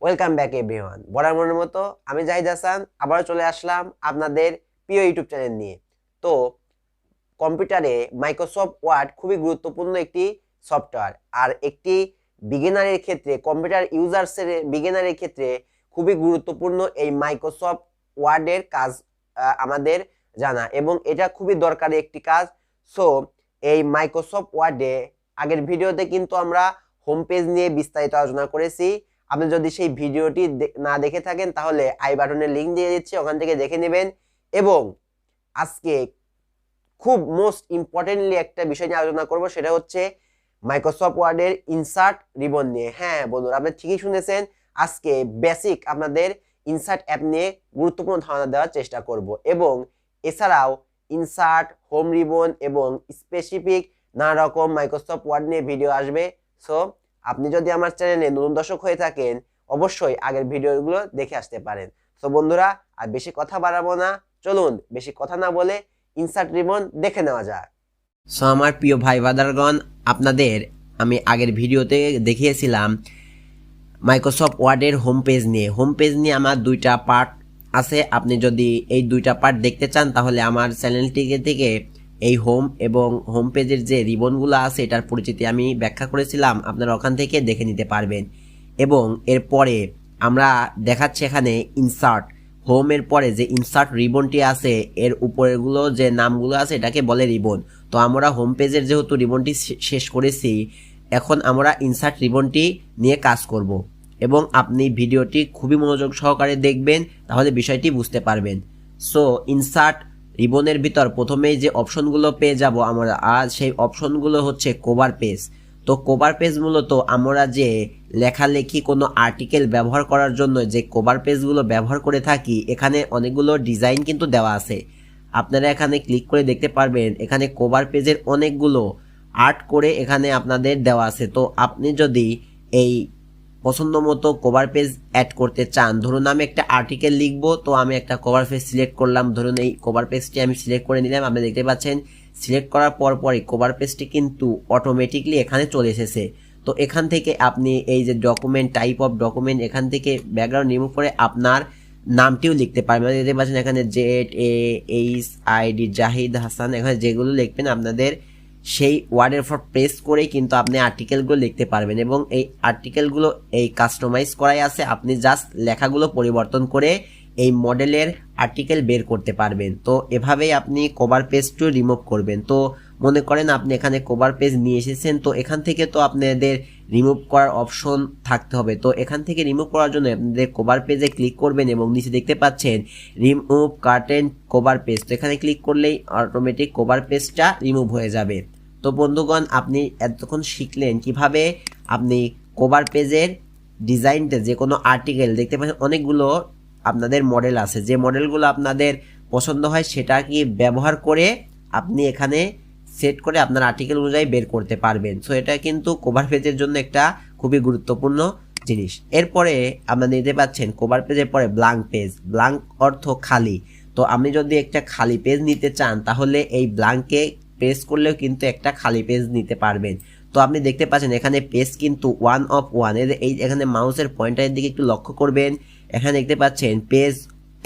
Welcome back everyone. বরাবরের মতো আমি জাহিদ হাসান আবারও চলে আসলাম আপনাদের প্রিয় ইউটিউব চ্যানেল নিয়ে। তো কম্পিউটারে মাইক্রোসফট ওয়ার্ড খুবই গুরুত্বপূর্ণ একটি সফটওয়্যার, আর একটি বিগিনারের ক্ষেত্রে, কম্পিউটার ইউজার্সের বিগিনারের ক্ষেত্রে খুবই গুরুত্বপূর্ণ এই মাইক্রোসফট ওয়ার্ডের কাজ আমাদের জানা, এবং এটা খুবই দরকারি একটি কাজ। সো এই মাইক্রোসফট ওয়ার্ডে আগের ভিডিওতে কিন্তু আমরা হোম পেজ নিয়ে বিস্তারিত আলোচনা করেছি। আপনি যদি সেই ভিডিওটি না দেখে থাকেন তাহলে আই বাটনের লিঙ্ক দিয়ে দিচ্ছি, ওখান থেকে দেখে নেবেন। এবং আজকে খুব মোস্ট ইম্পর্টেন্টলি একটা বিষয় নিয়ে আলোচনা করব, সেটা হচ্ছে মাইক্রোসফট ওয়ার্ডের ইনসার্ট রিবন নিয়ে। হ্যাঁ বন্ধুরা, আপনি ঠিকই শুনেছেন, আজকে বেসিক আপনাদের ইনসার্ট অ্যাপ নিয়ে গুরুত্বপূর্ণ ধারণা দেওয়ার চেষ্টা করব। এবং এছাড়াও ইনসার্ট, হোম রিবন এবং স্পেসিফিক নানা রকম মাইক্রোসফট ওয়ার্ড নিয়ে ভিডিও আসবে। সো আপনি যদি আমার চ্যানেলে নতুন দর্শক হয়ে থাকেন অবশ্যই আগের ভিডিওগুলো দেখে আসতে পারেন। সো বন্ধুরা, আর বেশি কথা বাড়াবো না, চলুন বেশি কথা না বলে ইনসার্ট রিবন দেখে নেওয়া যাক। সো আমার প্রিয় ভাই বাদারগণ, আপনাদের আমি আগের ভিডিওতে দেখিয়েছিলাম মাইক্রোসফট ওয়ার্ডের হোম পেজ নিয়ে আমার দুইটা পার্ট আছে। আপনি যদি এই দুইটা পার্ট দেখতে চান তাহলে আমার চ্যানেলটিকে থেকে এই হোম এবং হোম পেজের যে রিবনগুলো আছে এটার পরিচিতি আমি ব্যাখ্যা করেছিলাম, আপনারা ওখান থেকে দেখে নিতে পারবেন। এবং এরপরে আমরা দেখাচ্ছি এখানে ইনসার্ট হোমের পরে যে ইনসার্ট রিবনটি আছে এর উপরেগুলো যে নামগুলো আছে এটাকে বলে রিবন। তো আমরা হোম পেজের যেহেতু রিবনটি শেষ করেছি, এখন আমরা ইনসার্ট রিবনটি নিয়ে কাজ করব। এবং আপনি ভিডিওটি খুবই মনোযোগ সহকারে দেখবেন, তাহলে বিষয়টি বুঝতে পারবেন। সো ইনসার্ট রিবনের ভিতর প্রথমেই যে অপশনগুলো পেয়ে যাব আমরা, আর সেই অপশনগুলো হচ্ছে কভার পেজ। তো কভার পেজ মূলত আমরা যে লেখালেখি কোনো আর্টিকেল ব্যবহার করার জন্য যে কভার পেজগুলো ব্যবহার করে থাকি, এখানে অনেকগুলো ডিজাইন কিন্তু দেওয়া আছে। আপনারা এখানে ক্লিক করে দেখতে পারবেন এখানে কভার পেজের অনেকগুলো আর্ট করে এখানে আপনাদের দেওয়া আছে। তো আপনি যদি এই পছন্দ মতো কভার পেজ অ্যাড করতে চান, ধরুন আমি একটা আর্টিকেল লিখবো, তো আমি একটা কভার পেজ সিলেক্ট করলাম, ধরুন এই কভার পেজটি আমি সিলেক্ট করে নিলাম। আপনি দেখতে পাচ্ছেন সিলেক্ট করার পরই কভার পেজটি কিন্তু অটোমেটিকলি এখানে চলে এসেছে। তো এখান থেকে আপনি এই যে ডকুমেন্ট, টাইপ অফ ডকুমেন্ট, এখান থেকে ব্যাকগ্রাউন্ড রিমুভ করে আপনার নামটিও লিখতে পারবেন। দেখতে পাচ্ছেন এখানে ZAHID জাহিদ হাসান, এখানে যেগুলো লিখবেন আপনাদের সেই ওয়ার্ডের উপর প্রেস করেই কিন্তু আপনি আর্টিকেলগুলো লিখতে পারবেন। এবং এই আর্টিকেলগুলো এই কাস্টমাইজ করাই আছে, আপনি জাস্ট লেখাগুলো পরিবর্তন করে এই মডেলের আর্টিকেল বের করতে পারবেন। তো এভাবেই আপনি কভার পেজটিও রিমুভ করবেন। তো মনে করেন আপনি এখানে কভার পেজ নিয়ে এসেছেন, তো এখান থেকে তো আপনাদের রিমুভ করার অপশন থাকতে হবে। তো এখান থেকে রিমুভ করার জন্য আপনাদের কভার পেজে ক্লিক করবেন এবং নিচে দেখতে পাচ্ছেন রিমুভ কার্টেন কভার পেজ। তো এখানে ক্লিক করলেই অটোমেটিক কভার পেজটা রিমুভ হয়ে যাবে। তো বন্ধুগণ, আপনি এতক্ষণ শিখলেন কিভাবে আপনি কভার পেজের ডিজাইনটা যে কোনো আর্টিকেল দেখতে পাচ্ছেন অনেকগুলো আপনাদের মডেল আছে, যে মডেলগুলো আপনাদের পছন্দ হয় সেটা কি ব্যবহার করে আপনি এখানে সেট করে আপনার আর্টিকেল অনুযায়ী বের করতে পারবেন। সো এটা কিন্তু কভার পেজের জন্য একটা খুবই গুরুত্বপূর্ণ জিনিস। এরপরে আপনারা দেখতে পাচ্ছেন কভার পেজের পরে ব্ল্যাঙ্ক পেজ। ব্ল্যাঙ্ক অর্থ খালি। তো আপনি যদি একটা খালি পেজ নিতে চান তাহলে এই ব্ল্যাঙ্কে প্রেস করলেও কিন্তু একটা খালি পেজ নিতে পারবেন। তো আপনি দেখতে পাচ্ছেন এখানে পেজ কিন্তু 1 of 1, এই এখানে মাউসের পয়েন্টারের দিকে একটু লক্ষ্য করবেন। এখানে দেখতে পাচ্ছেন পেজ,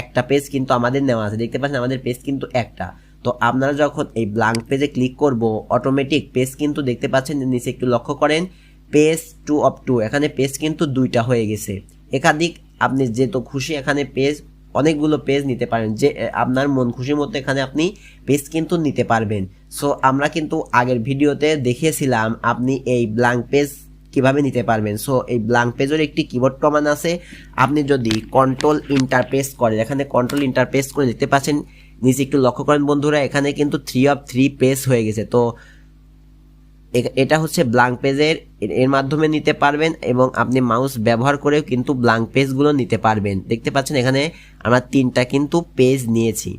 একটা পেজ কিন্তু আমাদের নেওয়া আছে, দেখতে পাচ্ছেন আমাদের পেজ কিন্তু একটা। তো আপনারা যখন এই ব্ল্যাঙ্ক পেজে ক্লিক করব অটোমেটিক পেজ কিন্তু দেখতে পাচ্ছেন নিচে একটু লক্ষ্য করেন পেজ 2 of 2, এখানে পেজ কিন্তু দুইটা হয়ে গেছে। একাধিক আপনি যেহেতু খুশি এখানে পেজ অনেকগুলো পেজ নিতে পারেন, যে আপনার মন খুশির মতো এখানে আপনি পেজ কিন্তু নিতে পারবেন। সো আমরা কিন্তু আগের ভিডিওতে দেখিয়েছিলাম আপনি এই ব্ল্যাঙ্ক পেজ কিভাবে নিতে পারবেন। সো এই ব্ল্যাঙ্ক পেজের একটি কিবোর্ড কমান্ড আছে, আপনি যদি কন্ট্রোল ইন্টার প্রেস করেন, এখানে কন্ট্রোল ইন্টার প্রেস করে দেখতে পাচ্ছেন নিচে একটু লক্ষ্য করেন বন্ধুরা, এখানে কিন্তু 3 of 3 পেজ হয়ে গেছে। তো এটা হচ্ছে ব্ল্যাঙ্ক পেজের, এর মাধ্যমে নিতে পারবেন এবং আপনি মাউস ব্যবহার করেও কিন্তু ব্ল্যাঙ্ক পেজগুলো নিতে পারবেন। দেখতে পাচ্ছেন এখানে আমরা 3টা কিন্তু পেজ নিয়েছি।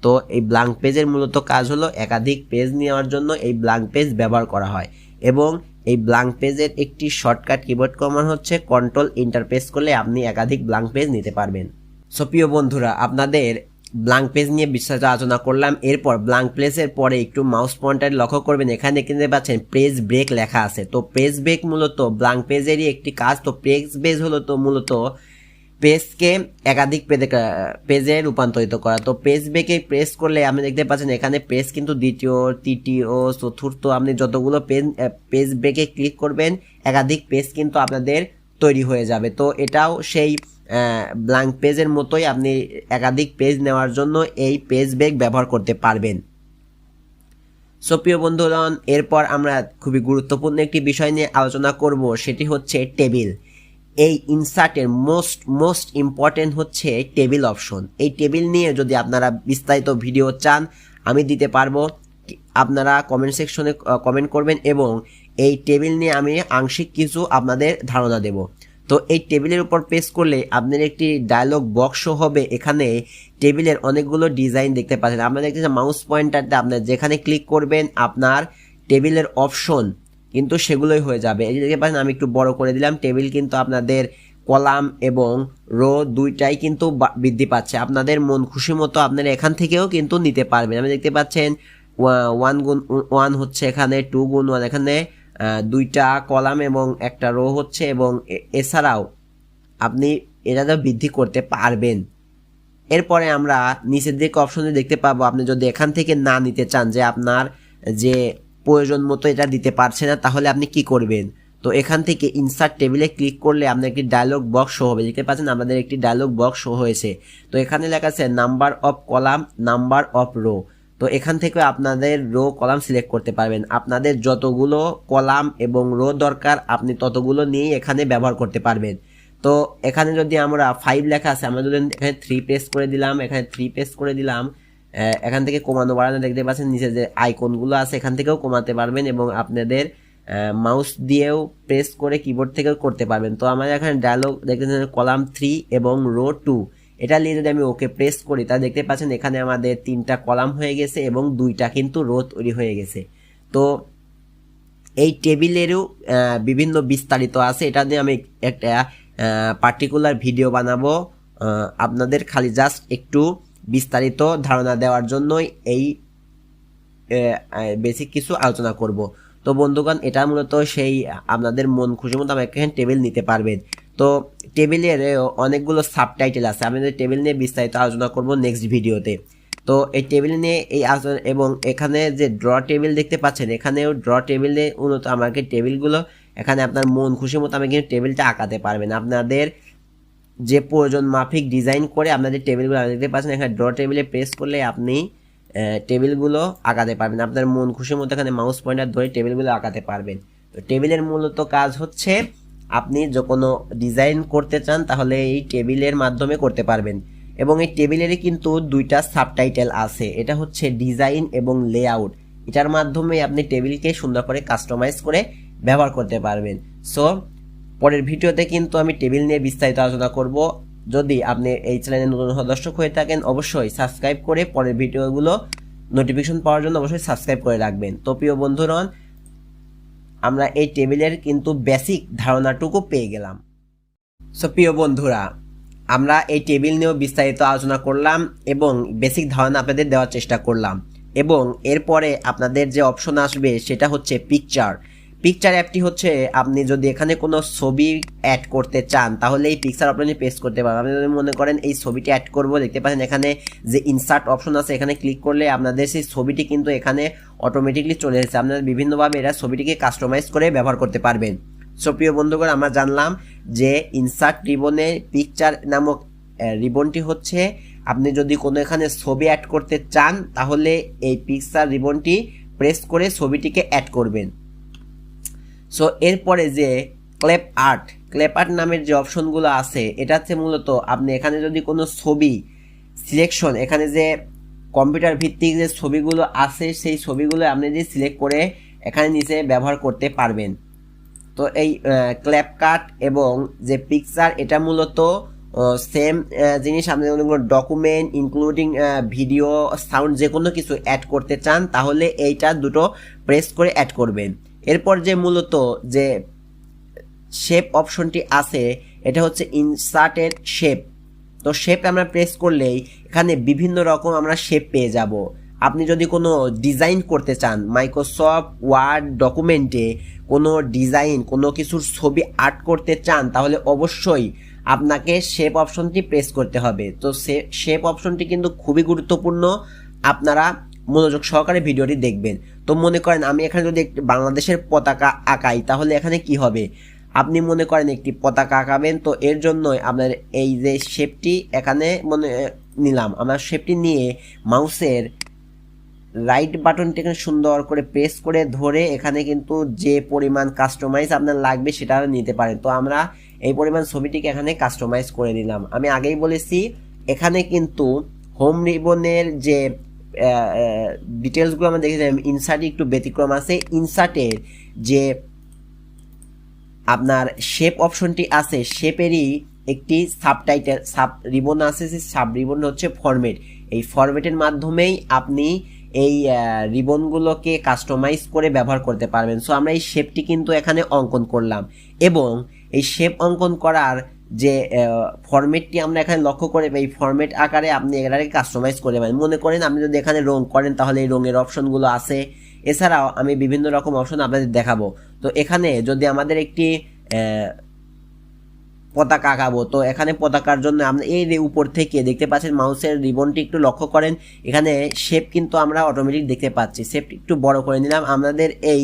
তো এই ব্ল্যাঙ্ক পেজের মূলত কাজ হলো একাধিক পেজ নেওয়ার জন্য এই ব্ল্যাঙ্ক পেজ ব্যবহার করা হয়। এবং এই ব্ল্যাঙ্ক পেজের একটি শর্টকাট কিবোর্ড কমান্ড হচ্ছে কন্ট্রোল ইন্টার প্রেস করলে আপনি একাধিক ব্ল্যাঙ্ক পেজ নিতে পারবেন। সো প্রিয় বন্ধুরা, আপনাদের ব্ল্যাঙ্ক পেজ নিয়ে বিস্তারিত আলোচনা করলাম। এরপর ব্ল্যাঙ্ক পেজের পরে একটু মাউস পয়েন্টার লক্ষ্য করবেন, এখানে দেখতে পাচ্ছেন পেজ ব্রেক লেখা আছে। তো পেজ ব্রেক মূলত ব্ল্যাঙ্ক পেজেরই একটি কাজ। তো পেজ ব্রেক হলো তো মূলত পেজকে একাধিক পেজে রূপান্তরিত করা। তো পেজ ব্রেকে প্রেস করলে আপনি দেখতে পাচ্ছেন এখানে পেজ কিন্তু দ্বিতীয়, তৃতীয়, চতুর্থ, আপনি যতগুলো পেজ ব্রেকে ক্লিক করবেন একাধিক পেজ কিন্তু আপনাদের তৈরি হয়ে যাবে। তো এটাও সেই ব্ল্যাঙ্ক পেজের মতোই, আপনি একাধিক পেজ নেওয়ার জন্য এই পেজ ব্রেক ব্যবহার করতে পারবেন। সো প্রিয় বন্ধুগণ, এরপর আমরা খুবই গুরুত্বপূর্ণ একটি বিষয় নিয়ে আলোচনা করব, সেটি হচ্ছে টেবিল। এই ইনসার্টের মোস্ট ইম্পর্টেন্ট হচ্ছে টেবিল অপশন। এই টেবিল নিয়ে যদি আপনারা বিস্তারিত ভিডিও চান আমি দিতে পারবো, আপনারা কমেন্ট সেকশনে কমেন্ট করবেন এবং এই টেবিল নিয়ে আমি আংশিক কিছু আপনাদের ধারণা দেব। তো এই টেবিলের উপর প্রেস করলে আপনার একটি ডায়লগ বক্স হবে। এখানে টেবিলের অনেকগুলো ডিজাইন দেখতে পাচ্ছেন। আপনারা দেখতেছেন মাউস পয়েন্টারতে আপনার যেখানে ক্লিক করবেন আপনার টেবিলের অপশন কিন্তু সেগুলোই হয়ে যাবে। এই যে দেখতে পাচ্ছেন আমি একটু বড় করে দিলাম। টেবিল কিন্তু আপনাদের কলাম এবং রো দুইটাই কিন্তু বৃদ্ধি পাচ্ছে। আপনাদের মন খুশি মতো আপনারা এখান থেকেও কিন্তু নিতে পারবেন। আপনি দেখতে পাচ্ছেন 1 হচ্ছে, এখানে 2 এখানে দুইটা কলাম এবং একটা রো হচ্ছে, এবং এছাড়াও আপনি এটা বৃদ্ধি করতে পারবেন। এরপরে আমরা নিচের দিকে অপশনে দেখতে পাবো, আপনি যদি এখান থেকে না নিতে চান, যে আপনার যে প্রয়োজন মতো এটা দিতে পারছে না, তাহলে আপনি কি করবেন? তো এখান থেকে ইনসার্ট টেবিলে ক্লিক করলে আপনার একটি ডায়লগ বক্স শো হবে। দেখতে পাচ্ছেন আমাদের একটি ডায়লগ বক্স শো হয়েছে। তো এখানে লেখা আছে number of column, number of rho. তো এখান থেকে আপনাদের রো কলাম সিলেক্ট করতে পারবেন। আপনাদের যতগুলো কলাম এবং রো দরকার আপনি ততগুলো নিয়েই এখানে ব্যবহার করতে পারবেন। তো এখানে যদি আমরা 5 লেখা আছে, আমরা যদি এখানে 3 প্রেস করে দিলাম, এখানে 3 প্রেস করে দিলাম, এখান থেকে কমানো বাড়ানো দেখতে পাচ্ছেন নিচে যে আইকনগুলো আছে এখান থেকেও কমাতে পারবেন এবং আপনাদের মাউস দিয়েও প্রেস করে কিবোর্ড থেকেও করতে পারবেন। তো আমাদের এখানে ডায়লগ দেখতেছেন কলাম 3 এবং রো 2, এটা নিয়ে যদি আমি ওকে প্রেস করি তা দেখতে পাচ্ছেন এখানে আমাদের 3টা কলাম হয়ে গেছে এবং 2টা কিন্তু রো তৈরি হয়ে গেছে। তো এই টেবিলেরও বিভিন্ন বিস্তারিত আছে, এটা নিয়ে আমি একটা পার্টিকুলার ভিডিও বানাবো। আপনাদের খালি জাস্ট একটু বিস্তারিত ধারণা দেওয়ার জন্যই এই বেসিক কিছু আলোচনা করব। তো বন্ধুগণ, এটা মূলত সেই আপনাদের মন খুশি মতো আমাকে এখানে টেবিল নিতে পারবেন। তো টেবিলের অনেকগুলো সাবটাইটেল আছে, আমি টেবিল নিয়ে বিস্তারিত আলোচনা করব নেক্সট ভিডিওতে। তো এই টেবিল নিয়ে এই আলোচনা, এবং এখানে যে ড্র টেবিল দেখতে পাচ্ছেন, এখানেও ড্র টেবিলে মূলত আমাকে টেবিলগুলো এখানে আপনার মন খুশি মতো আমি কিন্তু টেবিলটা আঁকাতে পারবেন। আপনাদের যে প্রয়োজন মাফিক ডিজাইন করে আপনাদের টেবিলগুলো দেখতে পাচ্ছেন, এখানে ড্র টেবিলে প্রেস করলে আপনি টেবিলগুলো আঁকাতে পারবেন। আপনার মন খুশি মতো এখানে মাউস পয়েন্টার ধরে টেবিলগুলো আঁকাতে পারবেন। তো টেবিলের মূলত কাজ হচ্ছে আপনি যে কোনো ডিজাইন করতে চান তাহলে এই টেবিলের মাধ্যমে করতে পারবেন। এবং এই টেবিলেরই কিন্তু 2টা সাবটাইটেল আছে, এটা হচ্ছে ডিজাইন এবং লেআউট। এটার মাধ্যমে আপনি টেবিলকে সুন্দর করে কাস্টমাইজ করে ব্যবহার করতে পারবেন। সো পরের ভিডিওতে কিন্তু আমি টেবিল নিয়ে বিস্তারিত আলোচনা করব। যদি আপনি এই চ্যানেলে নতুন দর্শক হয়ে থাকেন অবশ্যই সাবস্ক্রাইব করে পরের ভিডিওগুলো নোটিফিকেশন পাওয়ার জন্য অবশ্যই সাবস্ক্রাইব করে রাখবেন। তো প্রিয় বন্ধুগণ, আমরা এই টেবিলের কিন্তু বেসিক ধারণাটুকু পেয়ে গেলাম। সো প্রিয় বন্ধুরা, আমরা এই টেবিল নিয়েও বিস্তারিত আলোচনা করলাম এবং বেসিক ধারণা আপনাদের দেওয়ার চেষ্টা করলাম। এবং এরপরে আপনাদের যে অপশন আসবে সেটা হচ্ছে পিকচার। পিকচার অ্যাপটি হচ্ছে আপনি যদি এখানে কোনো ছবি অ্যাড করতে চান তাহলে এই পিকচার অপশনে প্রেস করতে পারবেন। আপনি যদি মনে করেন এই ছবিটি অ্যাড করব, দেখতে পাচ্ছেন এখানে যে ইনসার্ট অপশন আছে এখানে ক্লিক করলে আপনাদের সেই ছবিটি কিন্তু এখানে অটোমেটিকলি চলে এসেছে। আপনারা বিভিন্নভাবে এরা ছবিটিকে কাস্টমাইজ করে ব্যবহার করতে পারবেন। সো প্রিয় বন্ধুগণ, আমরা জানলাম যে ইনসার্ট রিবনে পিকচার নামক রিবনটি হচ্ছে আপনি যদি কোনো এখানে ছবি অ্যাড করতে চান তাহলে এই পিকচার রিবনটি প্রেস করে ছবিটিকে অ্যাড করবেন। সো এরপরে যে ক্লেপ আর্ট নামের যে অপশনগুলো আছে এটা হচ্ছে মূলত আপনি এখানে যদি কোনো ছবি সিলেকশন, এখানে যে কম্পিউটার ভিত্তিক যে ছবিগুলো আছে সেই ছবিগুলো আপনি যদি সিলেক্ট করে এখানে নিচে ব্যবহার করতে পারবেন। তো এই ক্ল্যাপ কাট এবং যে পিকচার এটা মূলত সেম জিনিস। আপনি কোনো ডকুমেন্ট ইনক্লুডিং ভিডিও সাউন্ড যে কোনো কিছু অ্যাড করতে চান তাহলে এইটা দুটো প্রেস করে অ্যাড করবেন। এরপর যে মূলত যে শেপ অপশনটি আছে এটা হচ্ছে ইনসার্টেড শেপ। তো তো শেপ আমরা প্রেস করলেই এখানে বিভিন্ন রকম আমরা শেপ পেয়ে যাব। আপনি যদি কোনো ডিজাইন করতে চান, মাইক্রোসফট ওয়ার্ড ডকুমেন্টে কোনো ডিজাইন, কোনো কিছুর ছবি আর্ট করতে চান, তাহলে অবশ্যই আপনাকে শেপ অপশনটি প্রেস করতে হবে। তো শেপ অপশনটি কিন্তু খুবই গুরুত্বপূর্ণ, আপনারা মনোযোগ সহকারে ভিডিওটি দেখবেন। তো মনে করেন আমি এখানে যদি একটি বাংলাদেশের পতাকা আঁকাই, তাহলে এখানে কি হবে? আপনি মনে করেন একটি পতাকা আঁকাবেন, তো এর জন্যই আপনার এই যে শেপটি এখানে নিলাম, আমরা শেপটি নিয়ে মাউসের রাইট বাটনটি এখানে সুন্দর করে প্রেস করে ধরে এখানে কিন্তু যে পরিমাণ কাস্টমাইজ আপনার লাগবে সেটা নিতে পারেন। তো আমরা এই পরিমাণ ছবিটিকে এখানে কাস্টমাইজ করে নিলাম। আমি আগেই বলেছি এখানে কিন্তু হোম রিবনের যে ডিটেলসগুলো আমরা দেখেছিলাম, ইনসার্টে একটু ব্যতিক্রম আছে। ইনসার্টের যে আপনার শেপ অপশনটি আছে, শেপেরই একটি সাবটাইটেল সাব রিবন আছে, সেই সাব রিবন হচ্ছে ফরম্যাট। এই ফরম্যাটের মাধ্যমেই আপনি এই রিবনগুলোকে কাস্টমাইজ করে ব্যবহার করতে পারবেন। সো আমরা এই শেপটি কিন্তু এখানে অঙ্কন করলাম, এবং এই শেপ অঙ্কন করার যে ফরম্যাটটি আমরা এখানে লক্ষ্য করে এই ফরম্যাট আকারে আপনি এটাকে কাস্টমাইজ করে পারেন। মনে করেন আপনি যদি এখানে রং করেন, তাহলে এই রঙের অপশনগুলো আছে। এছাড়াও আমি বিভিন্ন রকম অপশন আপনাদের দেখাবো। তো এখানে যদি আমাদের একটি পতাকা আঁকাবো, তো এখানে পতাকার জন্য আপনি এই যে উপর থেকে দেখতে পাচ্ছেন মাউসের রিবনটি একটু লক্ষ্য করেন, এখানে শেপ কিন্তু আমরা অটোমেটিক দেখতে পাচ্ছি। শেপটি একটু বড় করে নিলাম। আমাদের এই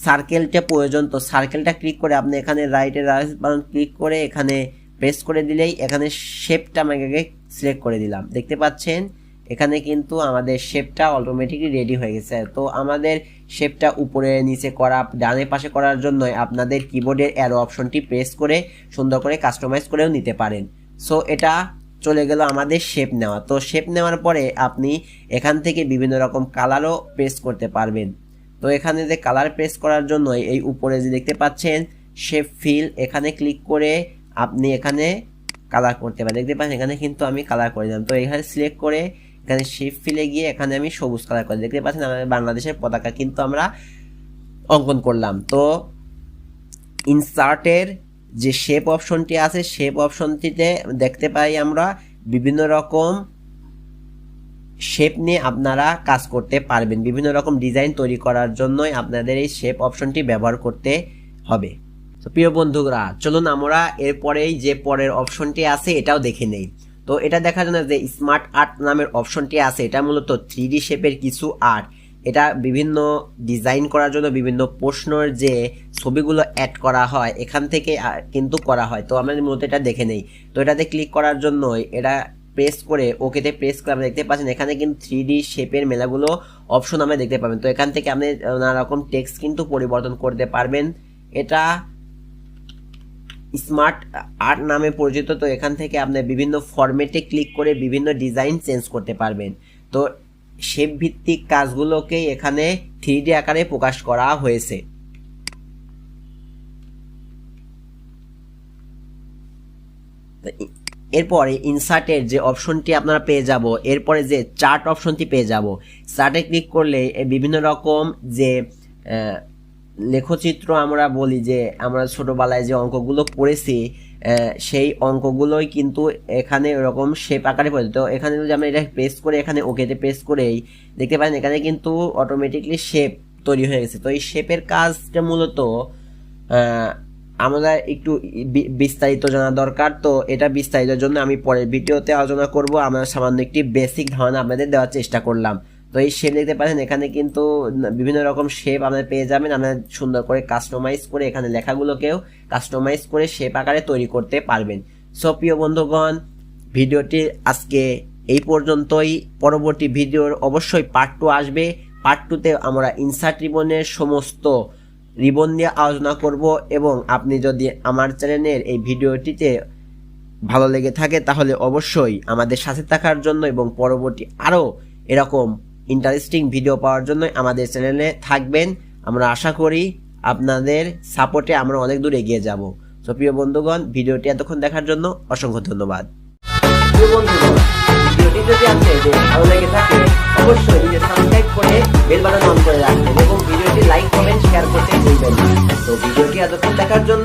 সার্কেলটা প্রয়োজন, তো সার্কেলটা ক্লিক করে আপনি এখানে রাইটের বাটন ক্লিক করে এখানে প্রেস করে দিলেই এখানে শেপটা আমাকে সিলেক্ট করে দিলাম। দেখতে পাচ্ছেন এখানে কিন্তু আমাদের শেপটা অটোমেটিকলি রেডি হয়ে গেছে। তো আমাদের শেপটা উপরে নিচে করা, ডানে পাশে করার জন্য আপনাদের কিবোর্ডের অ্যারো অপশনটি প্রেস করে সুন্দর করে কাস্টমাইজ করেও নিতে পারেন। সো এটা চলে গেল আমাদের শেপ নেওয়া। তো শেপ নেওয়ার পরে আপনি এখান থেকে বিভিন্ন রকম কালারও প্রেস করতে পারবেন। তো এখানে যে কালার প্রেস করার জন্য এই উপরে যে দেখতে পাচ্ছেন শেপ ফিল, এখানে ক্লিক করে আপনি এখানে কালার করতে পারেন। দেখতে পাচ্ছেন এখানে কিন্তু আমি কালার করে দিলাম। তো এখানে সিলেক্ট করে এখানে শেপ ফিলে গিয়ে এখানে আমি সবুজ কালার করে, দেখতে পাচ্ছেন আমাদের বাংলাদেশের পতাকা কিন্তু আমরা অঙ্কন করলাম। তো ইনসার্টের যে শেপ অপশনটি আছে, শেপ অপশনটিতে দেখতে পাই আমরা বিভিন্ন রকম শেপ নিয়ে আপনারা কাজ করতে পারবেন। বিভিন্ন রকম ডিজাইন তৈরি করার জন্যই আপনাদের এই শেপ অপশনটি ব্যবহার করতে হবে। তো প্রিয় বন্ধুরা, চলুন আমরা এরপরেই যে পরের অপশনটি আছে এটাও দেখে নেই। তো এটা দেখার জন্য যে স্মার্ট আর্ট নামের অপশনটি আছে, এটা মূলত 3D শেপের কিছু আর্ট, এটা বিভিন্ন ডিজাইন করার জন্য বিভিন্ন প্রশ্নের যে ছবিগুলো অ্যাড করা হয় এখান থেকে কিন্তু করা হয়। তো আমরা মূলত এটা দেখে নেই। তো এটাতে ক্লিক করার জন্য এটা প্রেস করে ওকেতে প্রেস করে আমরা দেখতে পাচ্ছেন এখানে কিন্তু 3D শেপের মেলাগুলো অপশন আমরা দেখতে পাবেন। তো এখান থেকে আপনি নানা রকম টেক্সট কিন্তু পরিবর্তন করতে পারবেন। এটা স্মার্ট আর্ট নামে পরিচিত। তো এখান থেকে আপনি বিভিন্ন ফরম্যাটে ক্লিক করে বিভিন্ন ডিজাইন চেঞ্জ করতে পারবেন। তো শেপ ভিত্তিক কাজগুলোকে এখানে 3D আকারে প্রকাশ করা হয়েছে। এরপরে ইনসার্টের যে অপশনটি আপনারা পেয়ে যাব, এরপরে যে চার্ট অপশনটি পেয়ে যাব। চার্টে ক্লিক করলে বিভিন্ন রকম যে লেখচিত্র আমরা বলি, যে আমরা ছোটবেলায় যে অঙ্কগুলো পড়েছি সেই অঙ্কগুলোই কিন্তু এখানে এরকম শেপ আকারে পড়ে। তো এখানে যদি আমরা এটা প্রেস করে এখানে ওকেতে প্রেস করেই দেখতে পারেন এখানে কিন্তু অটোমেটিকলি শেপ তৈরি হয়ে গেছে। তো এই শেপের কাজটা মূলত আমরা একটু বিস্তারিত জানা দরকার। তো এটা বিস্তারিতের জন্য আমি পরের ভিডিওতে আলোচনা করব। আমরা সামান্য একটি বেসিক ধারণা আপনাদের দেওয়ার চেষ্টা করলাম। তো এই শেপ দেখতে পাচ্ছেন এখানে কিন্তু বিভিন্ন রকম শেপ আপনারা পেয়ে যাবেন। আপনারা সুন্দর করে কাস্টমাইজ করে এখানে লেখাগুলোকেও কাস্টমাইজ করে শেপ আকারে তৈরি করতে পারবেন। সো প্রিয় বন্ধুগণ, ভিডিওটি আজকে এই পর্যন্তই। পরবর্তী ভিডিওর অবশ্যই পার্ট 2 আসবে। পার্ট 2তে আমরা ইনসার্ট রিবনের সমস্ত রিবন নিয়ে আলোচনা করব। এবং আপনি যদি আমার চ্যানেলের এই ভিডিওটিতে ভালো লেগে থাকে তাহলে অবশ্যই আমাদের সাথে থাকার জন্য এবং পরবর্তী আরও এরকম ইন্টারেস্টিং ভিডিও পাওয়ার জন্য আমাদের চ্যানেলে থাকবেন। আমরা আশা করি আপনাদের সাপোর্টে আমরা অনেক দূর এগিয়ে যাব। তো প্রিয় বন্ধুগণ, ভিডিওটি এতক্ষণ দেখার জন্য অসংখ্য ধন্যবাদ। প্রিয় বন্ধুগণ, ভিডিওটি যদি আপনাদের ভালো লেগে থাকে অবশ্যই সাবস্ক্রাইব করে বেল বাটন অন করে রাখবেন এবং ভিডিওটি লাইক কমেন্ট শেয়ার করতে ভুলবেন না। তো ভিডিওটি এতক্ষণ দেখার জন্য